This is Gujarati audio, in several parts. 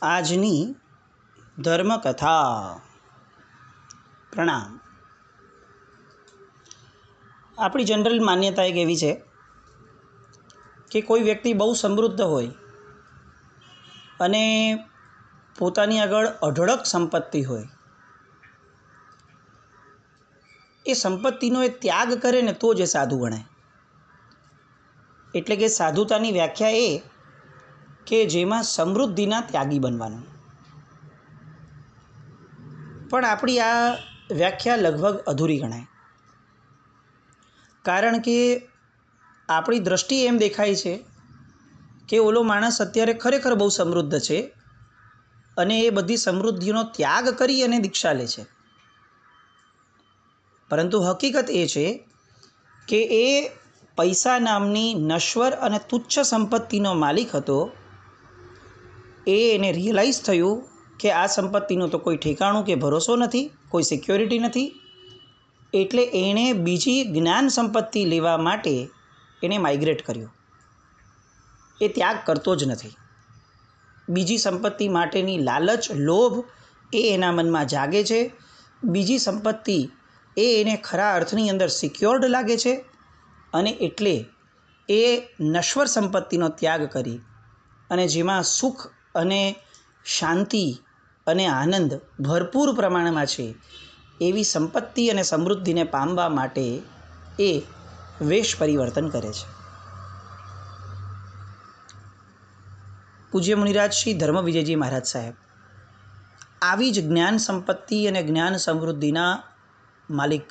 આજની ધર્મકથા. પ્રણામ. આપણી જનરલ માન્યતા એક એવી છે કે કોઈ વ્યક્તિ બહુ સમૃદ્ધ હોય અને પોતાની આગળ અઢળક સંપત્તિ હોય, એ સંપત્તિનો એ ત્યાગ કરે ને તો જ એ સાધુ ગણાય. એટલે કે સાધુતાની વ્યાખ્યા એ કે જેમાં સમૃદ્ધિના ત્યાગી બનવાનું. પણ આપણી આ વ્યાખ્યા લગભગ અધૂરી ગણાય, કારણ કે આપણી દૃષ્ટિએ એમ દેખાય છે કે ઓલો માણસ અત્યારે ખરેખર બહુ સમૃદ્ધ છે અને એ બધી સમૃદ્ધિનો ત્યાગ કરી અને દીક્ષા લે છે. પરંતુ હકીકત એ છે કે એ પૈસા નામની નશ્વર અને તુચ્છ સંપત્તિનો માલિક હતો. એને રિયલાઇઝ થયું કે આ સંપત્તિનું તો કોઈ ઠેકાણું કે ભરોસો નથી, કોઈ સિક્યોરિટી નથી. એટલે એણે બીજી જ્ઞાન સંપત્તિ લેવા માટે એણે માઇગ્રેટ કર્યું. એ ત્યાગ કરતો જ નથી. બીજી સંપત્તિ માટેની લાલચ, લોભ એ એના મનમાં જાગે છે. બીજી સંપત્તિ એ એને ખરા અર્થની અંદર સિક્યોર્ડ લાગે છે અને એટલે એ નશ્વર સંપત્તિનો ત્યાગ કરી અને જેમાં સુખ અને શાંતિ અને આનંદ ભરપૂર પ્રમાણમાં છે એવી સંપત્તિ અને સમૃદ્ધિને પામવા માટે એ વેશ પરિવર્તન કરે છે. પૂજ્ય મુનિરાજ શ્રી ધર્મવિજયજી મહારાજ સાહેબ આવી જ જ્ઞાન સંપત્તિ અને જ્ઞાન સમૃદ્ધિના માલિક.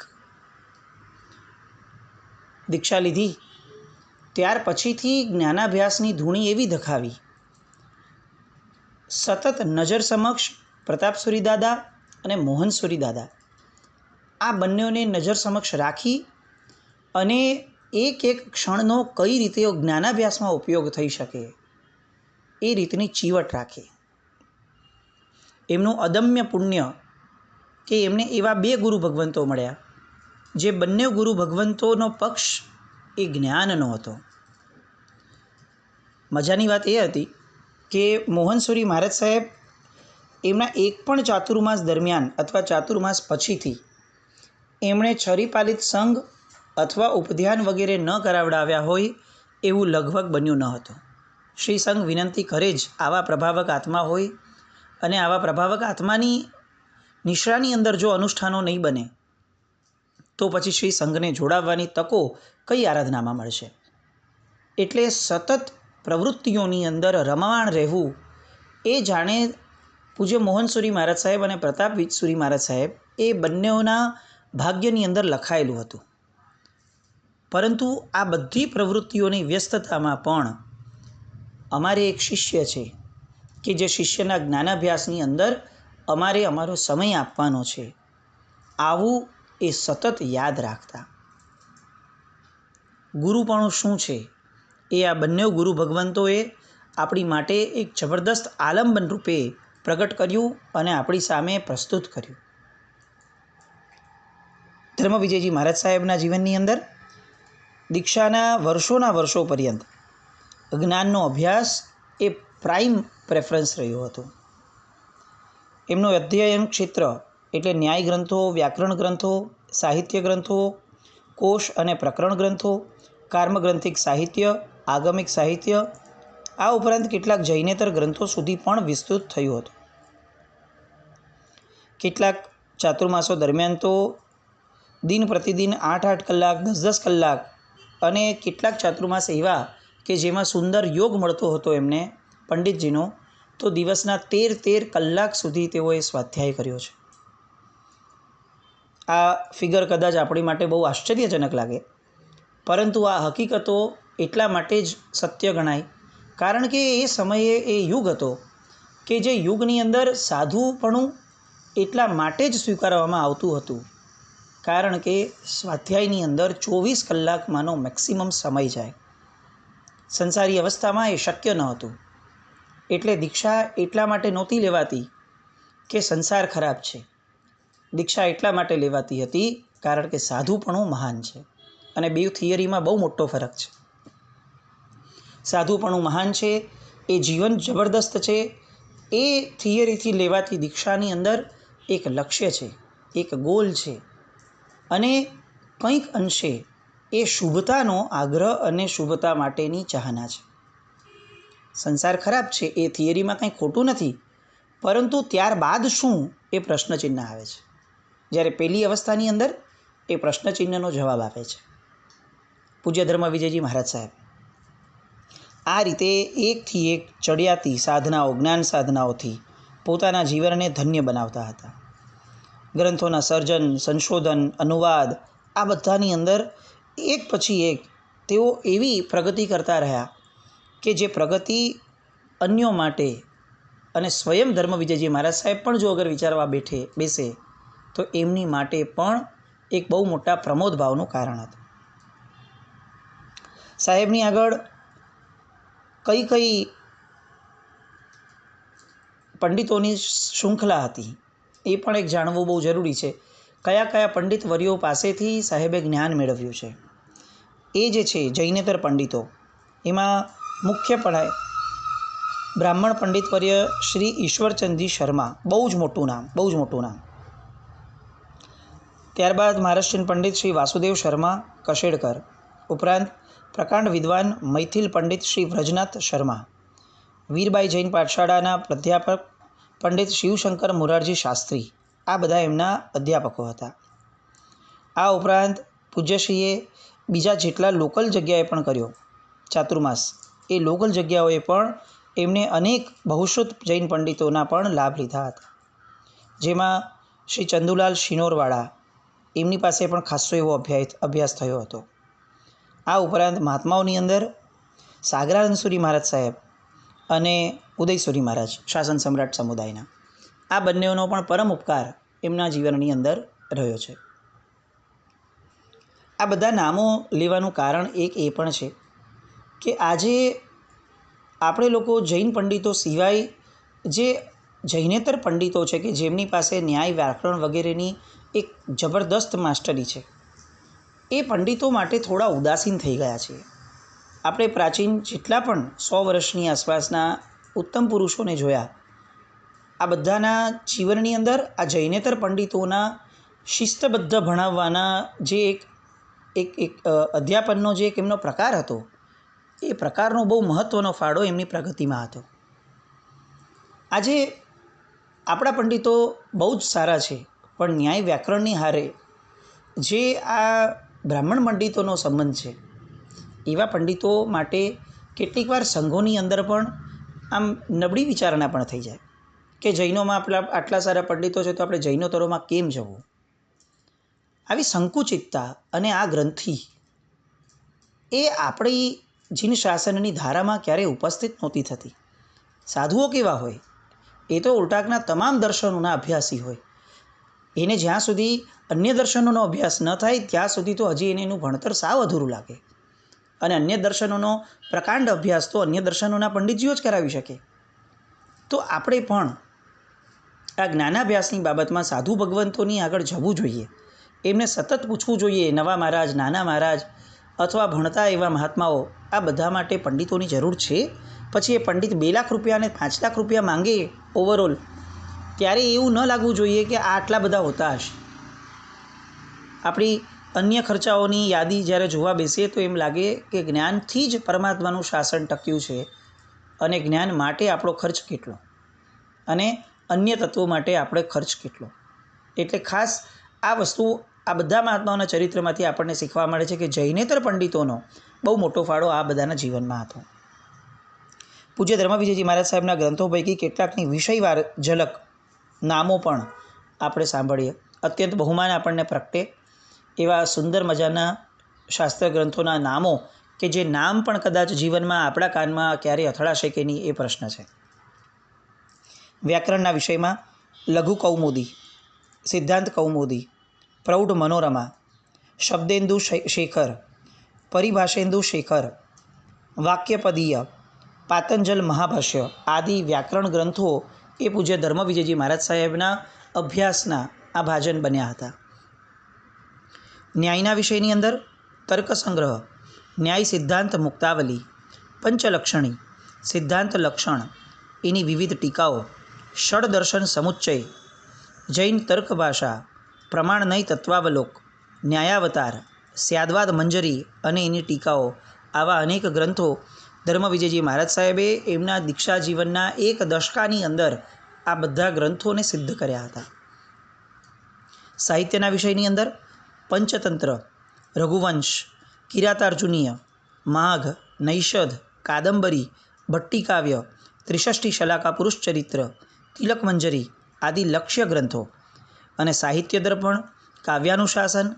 દીક્ષા લીધી ત્યાર પછીથી જ્ઞાનાભ્યાસની ધૂણી એવી ધખાવી, સતત નજર સમક્ષ પ્રતાપસુરી દાદા અને મોહનસુરી દાદા આ બંનેઓને નજર સમક્ષ રાખી અને એક એક ક્ષણનો કઈ રીતે જ્ઞાનાભ્યાસમાં ઉપયોગ થઈ શકે એ રીતની ચીવટ રાખી. એમનું અદમ્ય પુણ્ય કે એમને એવા બે ગુરુ ભગવંતો મળ્યા જે બંને ગુરુ ભગવંતોનો પક્ષ એ જ્ઞાનનો હતો. મજાની વાત એ હતી કે મોહનસુરી મહારાજ સાહેબ એમના એક પણ ચાતુર્માસ દરમિયાન અથવા ચાતુર્માસ પછીથી એમણે છરીપાલિત સંઘ અથવા ઉપધ્યાન વગેરે ન કરાવડાવ્યા હોય એવું લગભગ બન્યું ન હતું. શ્રી સંઘ વિનંતી કરે જ આવા પ્રભાવક આત્મા હોય અને આવા પ્રભાવક આત્માની નિશ્રાની અંદર જો અનુષ્ઠાનો નહીં બને તો પછી શ્રી સંઘને જોડાવવાની તકો કઈ આરાધનામાં મળશે. એટલે સતત પ્રવૃત્તિઓની અંદર રમવાણ રહેવું એ જાણે પૂજ્ય મોહનસુરી મહારાજ સાહેબ અને પ્રતાપસુરી મહારાજ સાહેબ એ બંનેઓના ભાગ્યની અંદર લખાયેલું હતું. પરંતુ આ બધી પ્રવૃત્તિઓની વ્યસ્તતામાં પણ અમારે એક શિષ્ય છે કે જે શિષ્યના જ્ઞાનાભ્યાસની અંદર અમારે અમારો સમય આપવાનો છે, આવું એ સતત યાદ રાખતા. ગુરુપણું શું છે એ આ બંને ગુરુ ભગવંતોએ આપણી માટે એક જબરદસ્ત આલંબન રૂપે પ્રગટ કર્યું અને આપણી સામે પ્રસ્તુત કર્યું. ધર્મવિજયજી મહારાજ સાહેબના જીવનની અંદર દીક્ષાના વર્ષોના વર્ષો પર્યંત જ્ઞાનનો અભ્યાસ એ પ્રાઇમ પ્રેફરન્સ રહ્યો હતો. એમનું અધ્યયન ક્ષેત્ર એટલે ન્યાય ગ્રંથો, વ્યાકરણ ગ્રંથો, સાહિત્ય ગ્રંથો, કોશ અને પ્રકરણ ગ્રંથો, કર્મગ્રંથિક સાહિત્ય, આગમિક સાહિત્ય, આ ઉપરાંત કેટલાક જૈનેતર ગ્રંથો સુધી પણ વિસ્તૃત થયું હતું. કેટલાક ચાતુર્માસો દરમિયાન તો દિન પ્રતિદિન 8-8 કલાક, 10-10 કલાક અને કેટલાક ચાતુર્માસ એવા કે જેમાં સુંદર યોગ મળતો હતો એમને પંડિતજીનો, તો દિવસના 13-13 કલાક સુધી તેઓએ સ્વાધ્યાય કર્યો છે. આ ફિગર કદાચ આપણી માટે બહુ આશ્ચર્યજનક લાગે, પરંતુ આ હકીકતો એટલા માટે જ સત્ય ગણાય કારણ કે એ સમયે એ યુગ હતો કે જે યુગની અંદર સાધુપણું એટલા માટે જ સ્વીકારવામાં આવતું હતું કારણ કે સ્વાધ્યાયની અંદર 24 કલાકમાંનો મેક્સિમમ સમય જાય. સંસારી અવસ્થામાં એ શક્ય ન હતું. એટલે દીક્ષા એટલા માટે નહોતી લેવાતી કે સંસાર ખરાબ છે. દીક્ષા એટલા માટે લેવાતી હતી કારણ કે સાધુપણું મહાન છે. અને બે થિયરીમાં બહુ મોટો ફરક છે. સાધુપણું મહાન છે, એ જીવન જબરદસ્ત છે, એ થિયરીથી લેવાતી દીક્ષાની અંદર એક લક્ષ્ય છે, એક ગોલ છે અને કંઈક અંશે એ શુભતાનો આગ્રહ અને શુભતા માટેની ચાહના છે. સંસાર ખરાબ છે, એ થિયરીમાં કંઈ ખોટું નથી, પરંતુ ત્યારબાદ શું એ પ્રશ્નચિહ્ન આવે છે. જ્યારે પહેલી અવસ્થાની અંદર એ પ્રશ્નચિહ્નનો જવાબ આપે છે પૂજ્ય ધર્મ વિજયજી મહારાજ સાહેબ. આ રીતે એકથી એક ચડિયાતી સાધનાઓ, જ્ઞાન સાધનાઓથી પોતાના જીવનને ધન્ય બનાવતા હતા. ગ્રંથોના સર્જન, સંશોધન, અનુવાદ આ બધાની અંદર એક પછી એક તેઓ એવી પ્રગતિ કરતા રહ્યા કે જે પ્રગતિ અન્યો માટે અને સ્વયં ધર્મ વિજયજી મહારાજ સાહેબ પણ જો અગર વિચારવા બેસે તો એમની માટે પણ એક બહુ મોટા પ્રમોદ ભાવનું કારણ હતું. સાહેબની આગળ કઈ કઈ પંડિતોની શૃંખલા હતી એ પણ એક જાણવું બહુ જરૂરી છે. કયા કયા પંડિત વર્યો પાસેથી સાહેબે જ્ઞાન મેળવ્યું છે એ જે છે જૈનેતર પંડિતો, એમાં મુખ્યપણે બ્રાહ્મણ પંડિત વર્ય શ્રી ઈશ્વરચંદજી શર્મા, બહુ જ મોટું નામ. ત્યારબાદ મહારાષ્ટ્રીયન પંડિત શ્રી વાસુદેવ શર્મા કશેડકર, ઉપરાંત પ્રકાંડ વિદ્વાન મૈથિલ પંડિત શ્રી વ્રજનાથ શર્મા, વીરબાઈ જૈન પાઠશાળાના પ્રાધ્યાપક પંડિત શિવશંકર મોરારજી શાસ્ત્રી, આ બધા એમના અધ્યાપકો હતા. આ ઉપરાંત પૂજ્યશ્રીએ બીજા જેટલા લોકલ જગ્યાએ પણ કર્યો ચાતુર્માસ, એ લોકલ જગ્યાઓએ પણ એમને અનેક બહુશ્રુત જૈન પંડિતોના પણ લાભ લીધા હતા. જેમાં શ્રી ચંદુલાલ શિનોરવાળા, એમની પાસે પણ ખાસો એવો અભ્યાસ થયો હતો. આ ઉપરાંત મહાત્માઓની અંદર સાગરાનંદસુરી મહારાજ સાહેબ અને ઉદયસુરી મહારાજ, શાસન સમ્રાટ સમુદાયના, આ બંનેઓનો પણ પરમ ઉપકાર એમના જીવનની અંદર રહ્યો છે. આ બધા નામો લેવાનું કારણ એક એ પણ છે કે આજે આપણે લોકો જૈન પંડિતો સિવાય જે જૈનેતર પંડિતો છે કે જેમની પાસે ન્યાય, વ્યાકરણ વગેરેની એક જબરદસ્ત માસ્ટરી છે, એ પંડિતો માટે થોડા ઉદાસીન થઈ ગયા છે. આપણે પ્રાચીન જેટલા પણ 100 વર્ષની આસપાસના ઉત્તમ પુરુષોને જોયા, આ બધાના જીવનની અંદર આ જૈનેતર પંડિતોના શિસ્તબદ્ધ ભણાવવાના જે એક અધ્યાપનનો જે એક એમનો પ્રકાર હતો, એ પ્રકારનો બહુ મહત્ત્વનો ફાળો એમની પ્રગતિમાં હતો. આજે આપણા પંડિતો બહુ જ સારા છે, પણ ન્યાય વ્યાકરણની હારે જે આ બ્રાહ્મણ પંડિતોનો સંબંધ છે, એવા પંડિતો માટે કેટલીક વાર સંઘોની અંદર પણ આમ નબળી વિચારણા પણ થઈ જાય કે જૈનોમાં આટલા સારા પંડિતો છે તો આપણે જૈનોતરોમાં કેમ જવું. આવી સંકુચિતતા અને આ ગ્રંથિ એ આપણી જીન શાસનની ધારામાં ક્યારેય ઉપસ્થિત નહોતી થતી. સાધુઓ કેવા હોય, એ તો ઉલટાકના તમામ દર્શનોના અભ્યાસી હોય. એને જ્યાં સુધી અન્ય દર્શનોનો અભ્યાસ ન થાય ત્યાં સુધી તો હજી એનું ભણતર સાવ અધૂરું લાગે. અને અન્ય દર્શનોનો પ્રકાંડ અભ્યાસ તો અન્ય દર્શનોના પંડિતજીઓ જ કરાવી શકે. તો આપણે પણ આ જ્ઞાનાભ્યાસની બાબતમાં સાધુ ભગવંતોની આગળ જવું જોઈએ, એમને સતત પૂછવું જોઈએ, નવા મહારાજ, નાના મહારાજ અથવા ભણતા એવા મહાત્માઓ, આ બધા માટે પંડિતોની જરૂર છે. પછી એ પંડિત 2 લાખ રૂપિયા અને 5 લાખ રૂપિયા માંગે ઓવરઓલ, ત્યારે એવું ન લાગવું જોઈએ કે આ આટલા બધા હોતા હશે. આપણી અન્ય ખર્ચાઓની યાદી જ્યારે જોવા બેસીએ તો એમ લાગે કે જ્ઞાનથી જ પરમાત્માનું શાસન ટક્યું છે અને જ્ઞાન માટે આપણો ખર્ચ કેટલો અને અન્ય તત્વો માટે આપણે ખર્ચ કેટલો. એટલે ખાસ આ વસ્તુ આ બધા મહાત્માઓના ચરિત્રમાંથી આપણને શીખવા મળે છે કે જૈનેતર પંડિતોનો બહુ મોટો ફાળો આ બધાના જીવનમાં હતો. પૂજ્ય ધર્મ વિજયજી મહારાજ સાહેબના ગ્રંથો પૈકી કેટલાકની વિષયવાર ઝલક નામો પણ આપણે સાંભળીએ. અત્યંત બહુમાન આપણને પ્રગટે એવા સુંદર મજાના શાસ્ત્ર ગ્રંથોના નામો કે જે નામ પણ કદાચ જીવનમાં આપણા કાનમાં ક્યારેય અથડાશે કે નહીં એ પ્રશ્ન છે. વ્યાકરણના વિષયમાં લઘુ કૌમુદી, સિદ્ધાંત કૌમુદી, પ્રૌઢ મનોરમા, શબ્દેન્દુ શેખર, પરિભાષેન્દુ શેખર, વાક્યપદીય, પાતંજલ મહાભાષ્ય આદિ વ્યાકરણ ગ્રંથો એ પૂજ્ય ધર્મ વિજયજી મહારાજ સાહેબના અભ્યાસના આ ભાજન બન્યા હતા. ન્યાયના વિષયની અંદર તર્ક સંગ્રહ, ન્યાય સિદ્ધાંત મુક્તાવલી, પંચલક્ષણી, સિદ્ધાંત લક્ષણ, એની વિવિધ ટીકાઓ, ષડદર્શન સમુચ્ચય, જૈન તર્ક ભાષા, પ્રમાણનય તત્વાવલોક, ન્યાયાવતાર, સ્યાદવાદ મંજરી અને એની ટીકાઓ, આવા અનેક ગ્રંથો ધર્મવિજયજી મહારાજ સાહેબે એમના દીક્ષા જીવનના એક દશકાની અંદર આ બધા ગ્રંથોને સિદ્ધ કર્યા હતા. સાહિત્યના વિષયની અંદર પંચતંત્ર, રઘુવંશ, કિરાતાર્જુનીય, માઘ, નૈષધ, કાદંબરી, ભટ્ટિકાવ્ય, ત્રિષષ્ટિ શલાકા પુરુષચરિત્ર, તિલક મંજરી આદિ લક્ષ્ય ગ્રંથો અને સાહિત્ય દર્પણ, કાવ્યાનુશાસન,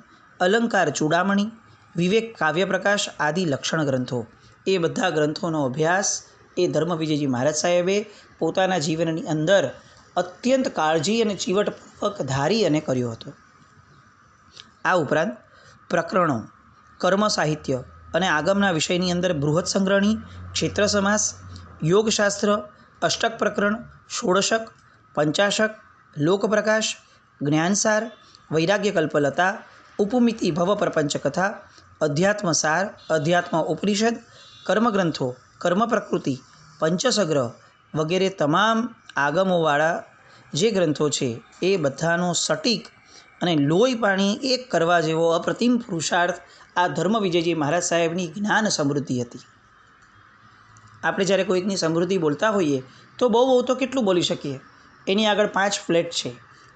અલંકાર ચૂડામણી, વિવેક કાવ્યપ્રકાશ આદિ લક્ષણ ગ્રંથો, એ બધા ગ્રંથોનો અભ્યાસ એ ધર્મવિજયજી મહારાજ સાહેબે પોતાના જીવનની અંદર અત્યંત કાળજી અને ચીવટપૂર્વક ધારી અને કર્યો હતો. આ ઉપરાંત પ્રકરણો, કર્મ સાહિત્ય અને આગમના વિષયની અંદર બૃહદ સંગ્રહણી, ક્ષેત્ર સમાસ, યોગશાસ્ત્ર, અષ્ટક પ્રકરણ, ષોડશક, પંચાશક, લોકપ્રકાશ, જ્ઞાનસાર, વૈરાગ્ય કલ્પલતા, ઉપમિતિ ભવ પ્રપંચ કથા, અધ્યાત્મસાર, અધ્યાત્મ ઉપનિષદ, કર્મગ્રંથો, કર્મ પ્રકૃતિ, પંચસગ્રહ વગેરે તમામ આગમોવાળા જે ગ્રંથો છે એ બધાનો સટીક અને લોહી પાણી એક કરવા જેવો અપ્રતિમ પુરુષાર્થ આ ધર્મવિજયજી મહારાજ સાહેબની જ્ઞાન સમૃદ્ધિ હતી. આપણે જ્યારે કોઈકની સમૃદ્ધિ બોલતા હોઈએ તો બહુ તો કેટલું બોલી શકીએ. એની આગળ 5 ફ્લેટ છે,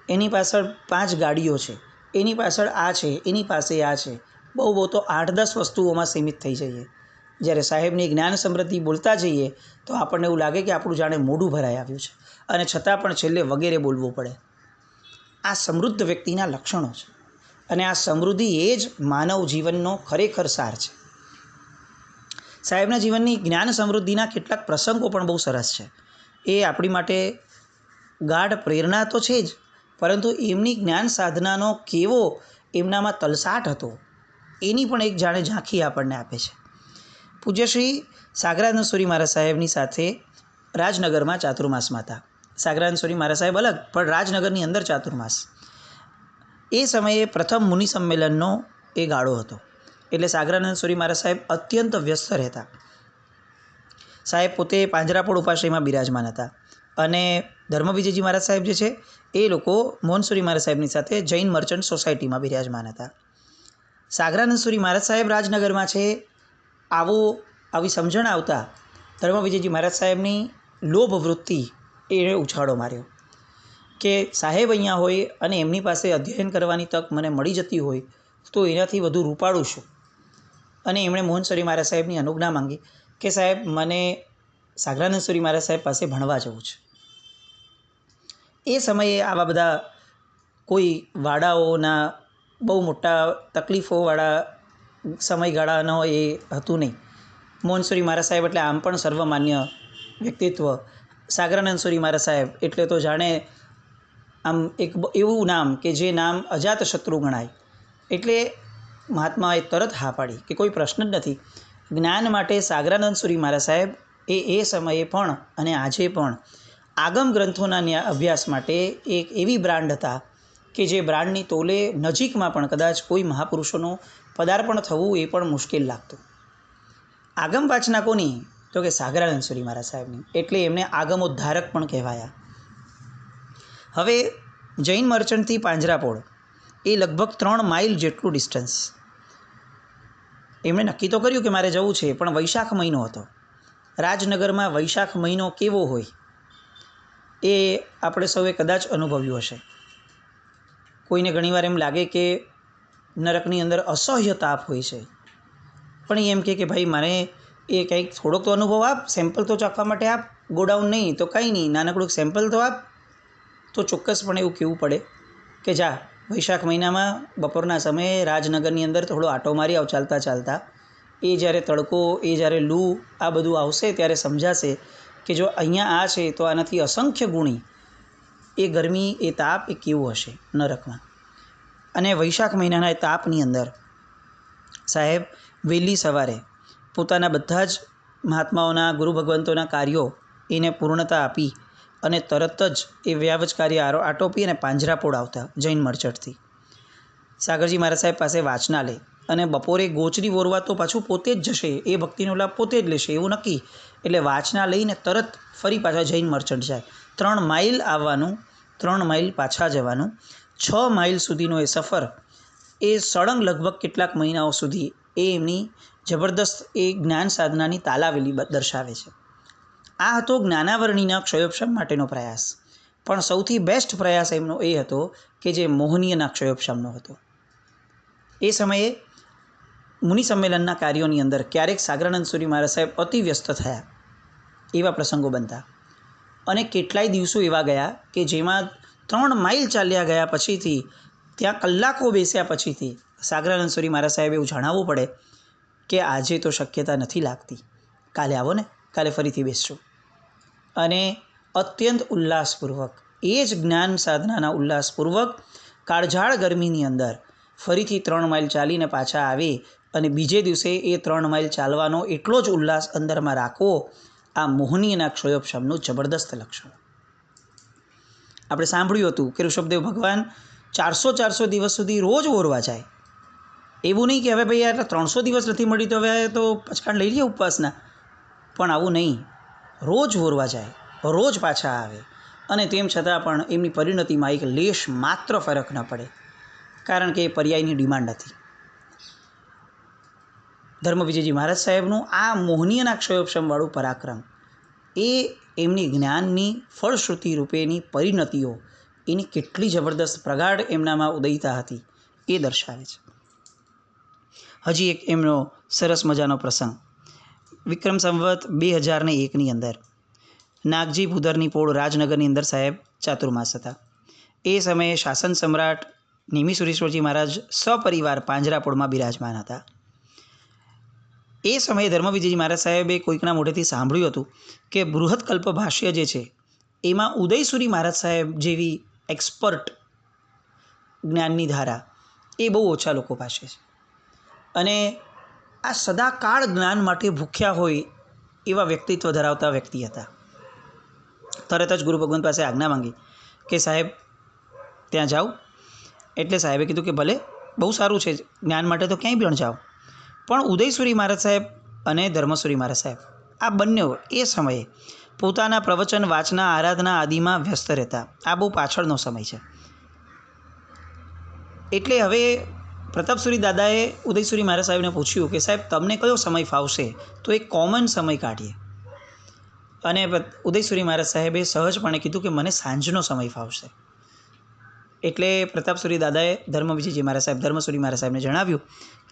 એની પાછળ 5 ગાડીઓ છે, એની પાછળ આ છે, એની પાસે આ છે, બહુ તો 8-10 વસ્તુઓમાં સીમિત થઈ જઈએ. જ્યારે સાહેબની જ્ઞાન સમૃદ્ધિ બોલતા જઈએ તો આપણને એવું લાગે કે આપણું જાણે મોઢું ભરાઈ આવ્યું છે અને છતાં પણ છેલ્લે વગેરે બોલવું પડે. આ સમૃદ્ધ વ્યક્તિના લક્ષણો છે અને આ સમૃદ્ધિ એ જ માનવ જીવનનો ખરેખર સાર છે. સાહેબના જીવનની જ્ઞાન સમૃદ્ધિના કેટલાક પ્રસંગો પણ બહુ સરસ છે. એ આપણી માટે ગાઢ પ્રેરણા તો છે જ, પરંતુ એમની જ્ઞાન સાધનાનો કેવો એમનામાં તલસાટ હતો એની પણ એક જાણે ઝાંખી આપણને આપે છે. પૂજ્ય શ્રી સાગરાનંદ સુરી મહારાજ સાહેબની સાથે રાજનગરમાં ચાતુર્માસમાં હતા. સાગરાનંદ સુરી મહારાજ સાહેબ અલગ, પણ રાજનગરની અંદર ચાતુર્માસ. એ સમયે પ્રથમ મુનિ સંમેલનનો એ ગાળો હતો. એટલે સાગરાનંદ સુરી મહારાજ સાહેબ અત્યંત વ્યસ્ત રહેતા. સાહેબ પોતે પાંજરાપોળ ઉપાશ્રયમાં બિરાજમાન હતા અને ધર્મવિજયજી મહારાજ સાહેબ જે છે એ લોકો મોહનસુરી મહારાજ સાહેબની સાથે જૈન મર્ચન્ટ સોસાયટીમાં બિરાજમાન હતા. સાગરાનંદ સુરી મહારાજ સાહેબ રાજનગરમાં છે, આવી સમજણ આવતા ધર્મવિજયજી મહારાજ સાહેબની લોભ વૃત્તિ એણે ઉછાળો માર્યો કે સાહેબ અહીંયા હોય અને એમની પાસે અધ્યયન કરવાની તક મને મળી જતી હોય તો એનાથી વધુ રૂપાળું શું. અને એમણે મોહનસુરી મહારાજ સાહેબની અનુજ્ઞા માંગી કે સાહેબ મને સાગરાનંદ સુરી મહારાજ સાહેબ પાસે ભણવા જવું છે. એ સમયે આવા બધા કોઈ વાડાઓના બહુ મોટા તકલીફોવાળા સમયગાળાનો એ હતું નહીં. મોહનસુરી મહારાજ સાહેબ એટલે આમ પણ સર્વમાન્ય વ્યક્તિત્વ. સાગરાનંદ સુરી મહારાજ સાહેબ એટલે તો જાણે આમ એક એવું નામ કે જે નામ અજાત શત્રુ ગણાય. એટલે મહાત્માએ તરત હા પાડી કે કોઈ પ્રશ્ન જ નથી. જ્ઞાન માટે સાગરાનંદ સુરી મહારાજ સાહેબ એ સમયે પણ અને આજે પણ આગમ ગ્રંથોના અભ્યાસ માટે એક એવી બ્રાન્ડ હતા કે જે બ્રાન્ડની તોલે નજીકમાં પણ કદાચ કોઈ મહાપુરુષોનું પદાર્પણ થવું એ પણ મુશ્કેલ લાગતું. આગમ વાચના કોની? તો કે સાગરાનંદ સુરી મહારાજ સાહેબની. એટલે એમને આગમોદ્ધારક પણ કહેવાયા. હવે જૈન મર્ચન્ટથી પાંજરાપોળ એ લગભગ 3 માઇલ જેટલું ડિસ્ટન્સ. એમણે નક્કી તો કર્યું કે મારે જવું છે, પણ વૈશાખ મહિનો હતો. રાજનગરમાં વૈશાખ મહિનો કેવો હોય એ આપણે સૌએ કદાચ અનુભવ્યું હશે. કોઈને ઘણીવાર એમ લાગે કે નરકની અંદર અસહ્ય તાપ હોય છે, પણ એ એમ કે ભાઈ મને એ કંઈક થોડોક તો અનુભવ આપ, સેમ્પલ તો ચાખવા માટે આપ, ગોડાઉન નહીં તો કંઈ નહીં, નાનકડું સેમ્પલ તો આપ. તો ચોક્કસપણે એવું કહેવું પડે કે જા વૈશાખ મહિનામાં બપોરના સમયે રાજનગરની અંદર થોડો આંટો મારી આવ ચાલતા ચાલતા. એ જ્યારે તડકો, એ જ્યારે લૂ આ બધું આવશે ત્યારે સમજાશે કે જો અહીંયા આ છે તો આનાથી અસંખ્ય ગુણી એ ગરમી, એ તાપ એ કેવું હશે નરકમાં. અને વૈશાખ મહિનાના એ તાપની અંદર સાહેબ વહેલી સવારે પોતાના બધા જ મહાત્માઓના, ગુરુ ભગવંતોના કાર્યો એને પૂર્ણતા આપી અને તરત જ એ વ્યાવજ કાર્ય આટોપી અને પાંજરાપોળ આવતા જૈન મર્ચન્ટથી. સાગરજી મહારાજ સાહેબ પાસે વાચનાલય અને બપોરે ગોચરી વોરવા તો પાછું પોતે જ જશે, એ ભક્તિનો લાભ પોતે જ લેશે એવું નક્કી. એટલે વાચના લઈને તરત ફરી પાછા જૈન મર્ચન્ટ જાય. 3 માઇલ આવવાનું, 3 માઇલ પાછા જવાનું, 6 માઇલ સુધીનો એ સફર, એ સળંગ લગભગ કેટલાક મહિનાઓ સુધી એ એમની જબરદસ્ત એ જ્ઞાન સાધનાની તાલાવેલી દર્શાવે છે. આ હતો જ્ઞાનાવરણીના ક્ષયોપશમ માટેનો પ્રયાસ. પણ સૌથી બેસ્ટ પ્રયાસ એમનો એ હતો કે જે મોહનીયના ક્ષયોપશમનો હતો. એ સમયે મુનિ સંમેલનના કાર્યોની અંદર ક્યારેક સાગરાનંદ સુરી મહારાજ સાહેબ અતિ વ્યસ્ત થયા, એવા પ્રસંગો બનતા. અને કેટલાય દિવસો એવા ગયા કે જેમાં 3 માઇલ ચાલ્યા ગયા પછીથી, ત્યાં કલાકો બેસ્યા પછીથી સાગરાનંદ સુરી મહારાજ સાહેબ એવું જણાવવું પડે કે આજે તો શક્યતા નથી લાગતી, કાલે આવો ને, કાલે ફરીથી બેસશું. અને અત્યંત ઉલ્લાસપૂર્વક એ જ જ્ઞાન સાધનાના ઉલ્લાસપૂર્વક કાળઝાળ ગરમીની અંદર ફરીથી 3 માઇલ ચાલીને પાછા આવી અને બીજે દિવસે એ 3 માઇલ ચાલવાનો એટલો જ ઉલ્લાસ અંદરમાં રાખવો, આ મોહનીયના ક્ષયોપશમનું જબરદસ્ત લક્ષણ. આપણે સાંભળ્યું હતું કે ઋષભદેવ ભગવાન 400 દિવસ સુધી રોજ ઓરવા જાય. એવું નહીં કે હવે ભાઈ યાર 300 દિવસ નથી મળી તો હવે તો પચકાણ લઈ લઈએ ઉપવાસના, પણ આવું નહીં. રોજ ઓરવા જાય, રોજ પાછા આવે, અને તેમ છતાં પણ એમની પરિણતિમાં એક લેશ માત્ર ફરક ન પડે, કારણ કે એ પર્યાયની ડિમાન્ડ હતી. ધર્મવિજયજી મહારાજ સાહેબનું આ મોહનીયના ક્ષયોપશમવાળું પરાક્રમ, એ એમની જ્ઞાનની ફળશ્રુતિ રૂપેની પરિણતિઓ, એની કેટલી જબરદસ્ત પ્રગાઢ એમનામાં ઉદયતા હતી એ દર્શાવે છે. હજી એક એમનો સરસ મજાનો પ્રસંગ. વિક્રમ સંવત 2001ની અંદર નાગજી ભૂધરની પોળ રાજનગરની અંદર સાહેબ ચાતુર્માસ હતા. એ સમયે શાસન સમ્રાટ નિમિસુરેશ્વરજી મહારાજ સપરિવાર પાંજરાપોળમાં બિરાજમાન હતા. એ સમયે ધર્મવિજયજી મહારાજ સાહેબે કોઈકના મોઢેથી સાંભળ્યું હતું કે બૃહત્કલ્પ ભાષ્ય જે છે એમાં ઉદયસુરી મહારાજ સાહેબ જેવી એક્સપર્ટ જ્ઞાનની ધારા એ બહુ ઓછા લોકો પાસે છે. અને આ સદાકાળ જ્ઞાન માટે ભૂખ્યા હોય એવા વ્યક્તિત્વ ધરાવતા વ્યક્તિ હતા. તરત જ ગુરુ ભગવંત પાસે આજ્ઞા માંગી કે સાહેબ ત્યાં જાઓ. એટલે સાહેબે કીધું કે ભલે, બહુ સારું છે, જ્ઞાન માટે તો ક્યાંય પણ જાઓ. પણ ઉદયસુરી મહારાજ સાહેબ અને ધર્મસુરી મહારાજ સાહેબ આ બંને એ સમયે પોતાના પ્રવચન, વાચના, આરાધના આદિમાં વ્યસ્ત રહેતા. આ બહુ પાછળનો સમય છે. એટલે હવે પ્રતાપસુરી દાદાએ ઉદયસુરી મહારાજ સાહેબને પૂછ્યું કે સાહેબ તમને કયો સમય ફાવશે, તો એક કોમન સમય કાઢીએ. અને ઉદયસુરી મહારાજ સાહેબે સહજપણે કીધું કે મને સાંજનો સમય ફાવશે. એટલે પ્રતાપસુરી દાદાએ ધર્મવિજયજી મહારાજ સાહેબ, ધર્મસુરી મહારાજ સાહેબને જણાવ્યું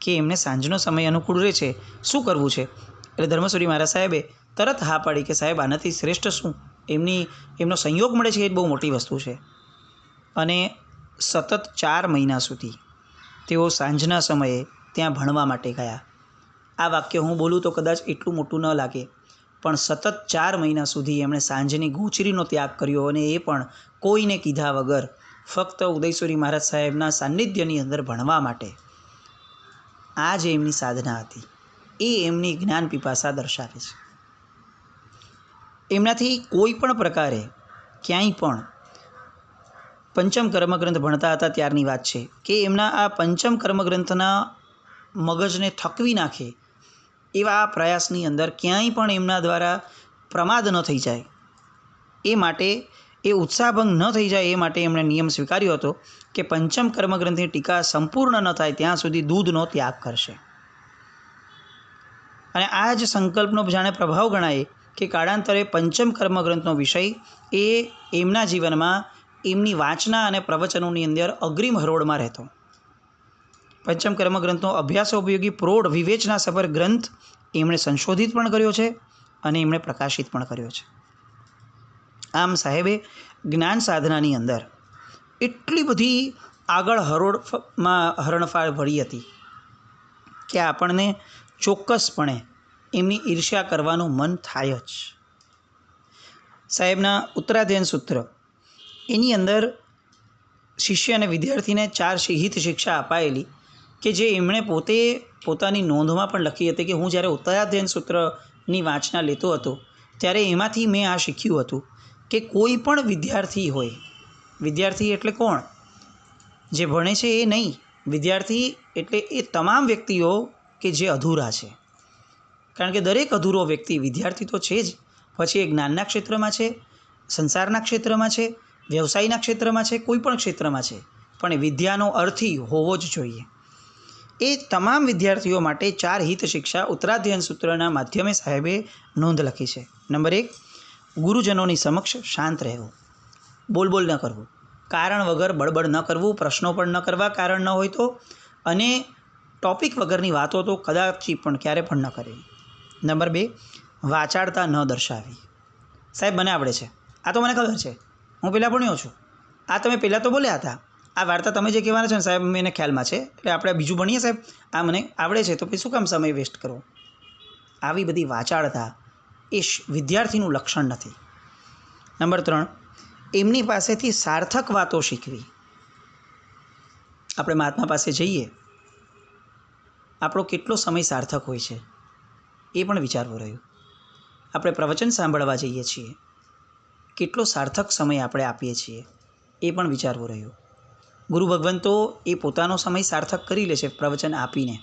કે એમને સાંજનો સમય અનુકૂળ રહે છે, શું કરવું છે. એટલે ધર્મસુરી મહારાજ સાહેબે તરત હા પાડી કે સાહેબ આનાથી શ્રેષ્ઠ શું, એમનો સંયોગ મળે છે એ જ બહુ મોટી વસ્તુ છે. અને સતત 4 મહિના સુધી તેઓ સાંજના સમયે ત્યાં ભણવા માટે ગયા. આ વાક્ય હું બોલું તો કદાચ એટલું મોટું ન લાગે, પણ સતત 4 મહિના સુધી એમણે સાંજની ગોચરીનો ત્યાગ કર્યો, અને એ પણ કોઈને કીધા વગર, ફક્ત ઉદયસુરી મહારાજ સાહેબના સાનિધ્યની અંદર ભણવા માટે. આ જે એમની સાધના હતી એ એમની જ્ઞાન પીપાસા દર્શાવે છે. એમનાથી કોઈ પણ પ્રકારે ક્યાંય પણ પંચમ કર્મગ્રંથ ભણતા હતા ત્યારની વાત છે કે એમના આ પંચમ કર્મગ્રંથના મગજને થકવી નાખે એવા આ પ્રયાસની અંદર ક્યાંય પણ એમના દ્વારા પ્રમાદ ન થઈ જાય, એ માટે, એ ઉત્સાહભંગ ન થઈ જાય એ માટે એમણે નિયમ સ્વીકાર્યો હતો કે પંચમ કર્મગ્રંથની ટીકા સંપૂર્ણ ન થાય ત્યાં સુધી દૂધનો ત્યાગ કરશે. અને આ જ સંકલ્પનો જાણે પ્રભાવ ગણાય કે કાળાંતરે પંચમ કર્મગ્રંથનો વિષય એ એમના જીવનમાં એમની વાંચના અને પ્રવચનોની અંદર અગ્રીમ હરોળમાં રહેતો. પંચમ કર્મગ્રંથનો અભ્યાસોપયોગી પ્રૌઢ વિવેચનાસભર ગ્રંથ એમણે સંશોધિત પણ કર્યો છે અને એમણે પ્રકાશિત પણ કર્યો છે. આમ સાહેબે જ્ઞાન સાધનાની અંદર એટલી બધી આગળ હરોળમાં હરણફાળ ભરી હતી કે આપણને ચોક્કસપણે એમની ઈર્ષ્યા કરવાનું મન થાય જ. સાહેબના ઉત્તરાધ્યયન સૂત્ર એની અંદર શિષ્ય અને વિદ્યાર્થીને 4 હિત શિક્ષા અપાયેલી કે જે એમણે પોતે પોતાની નોંધમાં પણ લખી હતી કે હું જ્યારે ઉત્તરાધ્યયન સૂત્રની વાંચના લેતો હતો ત્યારે એમાંથી મેં આ શીખ્યું હતું કે કોઈ પણ વિદ્યાર્થી હોય, વિદ્યાર્થી એટલે કોણ? જે ભણે છે એ નહીં, વિદ્યાર્થી એટલે એ તમામ વ્યક્તિઓ કે જે અધૂરા છે, કારણ કે દરેક અધૂરો વ્યક્તિ વિદ્યાર્થી તો છે જ, પછી એ જ્ઞાનના ક્ષેત્રમાં છે, સંસારના ક્ષેત્રમાં છે, વ્યવસાયના ક્ષેત્રમાં છે, કોઈ પણ ક્ષેત્રમાં છે, પણ એ વિદ્યાનો અર્થી હોવો જ જોઈએ. એ તમામ વિદ્યાર્થીઓ માટે 4 હિત શિક્ષા ઉત્તરાધ્યયન સૂત્રના માધ્યમે સાહેબે નોંધ લખી છે. નંબર 1, ગુરુજનોની સમક્ષ શાંત રહેવું, બોલ ન કરવું, કારણ વગર બળબડ ન કરવું, પ્રશ્નો પણ ન કરવા કારણ ન હોય તો, અને ટોપિક વગરની વાતો તો કદાચિત પણ ક્યારે પણ ન કરવી. નંબર 2, વાચાળતા ન દર્શાવી. સાહેબ મને આવડે છે, આ તો મને ખબર છે, હું પહેલાં ભણ્યો છું, આ તમે પહેલાં તો બોલ્યા હતા, આ વાર્તા તમે જે કહેવાના છો ને સાહેબ મને ખ્યાલમાં છે, એટલે આપણે બીજું ભણીએ સાહેબ, આ મને આવડે છે તો પછી શું કામ સમય વેસ્ટ કરવો. આવી બધી વાચાળતા એ વિદ્યાર્થીનું લક્ષણ નથી. નંબર 3, એમની પાસેથી સાર્થક વાતો શીખવી. આપણે મહાત્મા પાસે જઈએ, આપણો કેટલો સમય સાર્થક હોય છે એ પણ વિચારવું રહ્યું. આપણે પ્રવચન સાંભળવા જઈએ છીએ, કેટલો સાર્થક સમય આપણે આપીએ છીએ એ પણ વિચારવું રહ્યું. ગુરુ ભગવંતો એ પોતાનો સમય સાર્થક કરી લે છે પ્રવચન આપીને,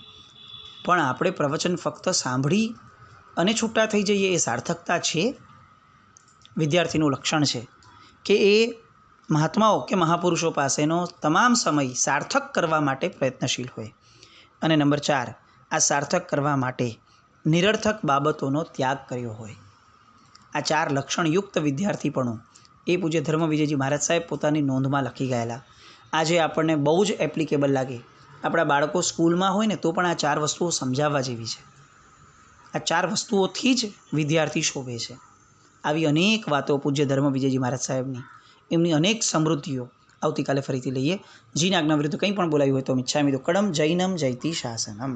પણ આપણે પ્રવચન ફક્ત સાંભળી અને છૂટા થઈ જઈએ એ સાર્થકતા છે? વિદ્યાર્થીનું લક્ષણ છે કે એ મહાત્માઓ કે મહાપુરુષો પાસેનો તમામ સમય સાર્થક કરવા માટે પ્રયત્નશીલ હોય. અને નંબર 4, આ સાર્થક કરવા માટે નિરર્થક બાબતોનો ત્યાગ કર્યો હોય. આ 4 લક્ષણયુક્ત વિદ્યાર્થીપણું એ પૂજ્ય ધર્મ વિજયજી મહારાજ સાહેબ પોતાની નોંધમાં લખી ગયેલા. આજે આપણને બહુ જ એપ્લિકેબલ લાગે. આપણા બાળકો સ્કૂલમાં હોય ને તો પણ આ 4 વસ્તુઓ સમજાવવા જેવી છે. આ 4 વસ્તુઓથી જ વિદ્યાર્થી શોભે છે. આવી અનેક વાતો પૂજ્ય ધર્મ વિજયજી મહારાજ સાહેબની, એમની અનેક સમૃદ્ધિઓ આવતીકાલે ફરીથી લઈએ. જીની આજ્ઞા વિરુદ્ધ કંઈ પણ બોલાયું હોય તો મિચ્છામિ દુક્કડમ. જૈનમ જયતિ શાસનમ.